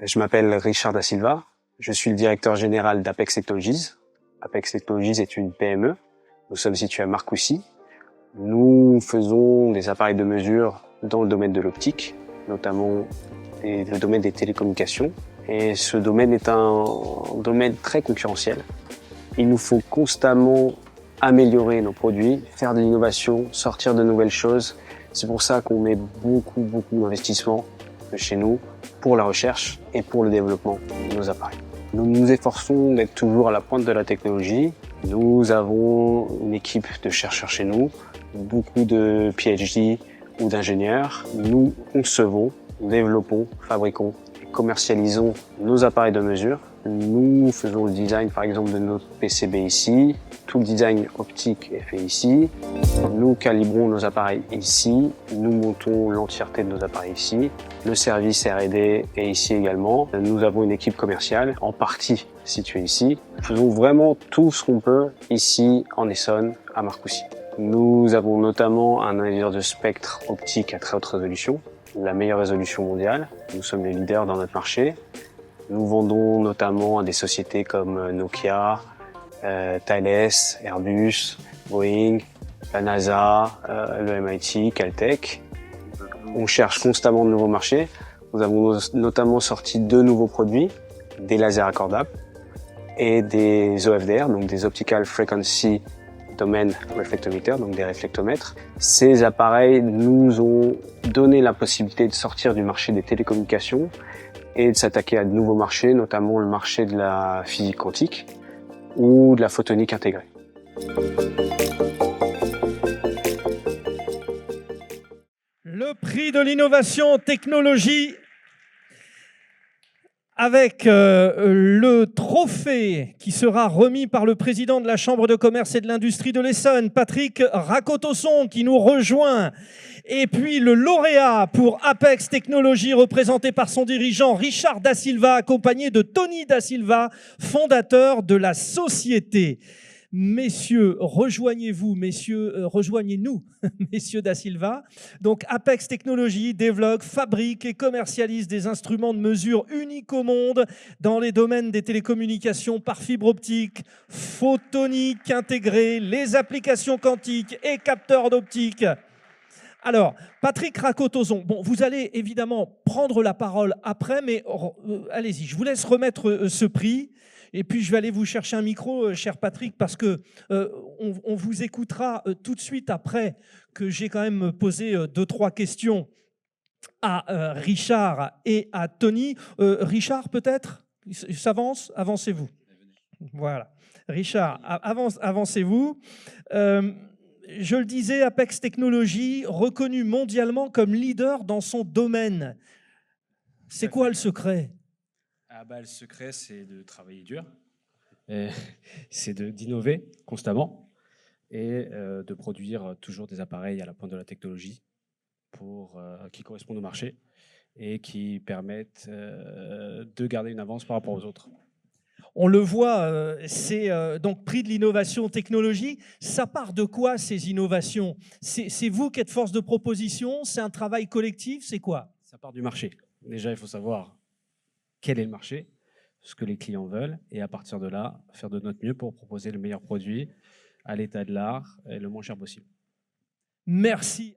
Je m'appelle Richard Da Silva, je suis le directeur général d'Apex Technologies. Apex Technologies est une PME, nous sommes situés à Marcoussis. Nous faisons des appareils de mesure dans le domaine de l'optique, notamment le domaine des télécommunications. Et ce domaine est un domaine très concurrentiel. Il nous faut constamment améliorer nos produits, faire de l'innovation, sortir de nouvelles choses. C'est pour ça qu'on met beaucoup d'investissements chez nous pour la recherche et pour le développement de nos appareils. Nous nous efforçons d'être toujours à la pointe de la technologie. Nous avons une équipe de chercheurs chez nous, beaucoup de PhD ou d'ingénieurs. Nous concevons, développons, fabriquons et commercialisons nos appareils de mesure. Nous faisons le design par exemple de notre PCB ici, tout le design optique est fait ici. Nous calibrons nos appareils ici, nous montons l'entièreté de nos appareils ici. Le service R&D est ici également. Nous avons une équipe commerciale en partie située ici. Nous faisons vraiment tout ce qu'on peut ici en Essonne, à Marcoussis. Nous avons notamment un analyseur de spectre optique à très haute résolution, la meilleure résolution mondiale. Nous sommes les leaders dans notre marché. Nous vendons notamment à des sociétés comme Nokia, Thales, Airbus, Boeing, la NASA, le MIT, Caltech. On cherche constamment de nouveaux marchés. Nous avons notamment sorti 2 nouveaux produits, des lasers accordables et des OFDR, donc des Optical Frequency Domain Reflectometer, donc des réflectomètres. Ces appareils nous ont donné la possibilité de sortir du marché des télécommunications et de s'attaquer à de nouveaux marchés, notamment le marché de la physique quantique ou de la photonique intégrée. Le prix de l'innovation technologie avec le trophée qui sera remis par le président de la Chambre de commerce et de l'industrie de l'Essonne, Patrick Rakotosson, qui nous rejoint. Et puis le lauréat pour Apex Technologies, représenté par son dirigeant Richard Da Silva, accompagné de Tony Da Silva, fondateur de la société. Messieurs, rejoignez-vous, messieurs, rejoignez-nous, messieurs Da Silva. Donc, Apex Technologies développe, fabrique et commercialise des instruments de mesure uniques au monde dans les domaines des télécommunications par fibre optique, photonique intégrée, les applications quantiques et capteurs d'optique. Alors, Patrick Rakotosson, bon, vous allez évidemment prendre la parole après, mais allez-y, je vous laisse remettre ce prix. Et puis, je vais aller vous chercher un micro, cher Patrick, parce que on vous écoutera tout de suite après que j'ai quand même posé 2-3 questions à Richard et à Tony. Richard, peut-être? Il s'avance? Avancez-vous. Voilà. Richard, avancez-vous. Je le disais, Apex Technologies, reconnu mondialement comme leader dans son domaine. C'est quoi le secret? Le secret, c'est de travailler dur, c'est d'innover constamment et de produire toujours des appareils à la pointe de la technologie qui correspondent au marché et qui permettent de garder une avance par rapport aux autres. On le voit, c'est donc prix de l'innovation technologie. Ça part de quoi ces innovations? C'est vous qui êtes force de proposition? C'est un travail collectif? C'est quoi? Ça part du marché. Déjà, il faut savoir quel est le marché, ce que les clients veulent, et à partir de là, faire de notre mieux pour proposer le meilleur produit à l'état de l'art et le moins cher possible. Merci.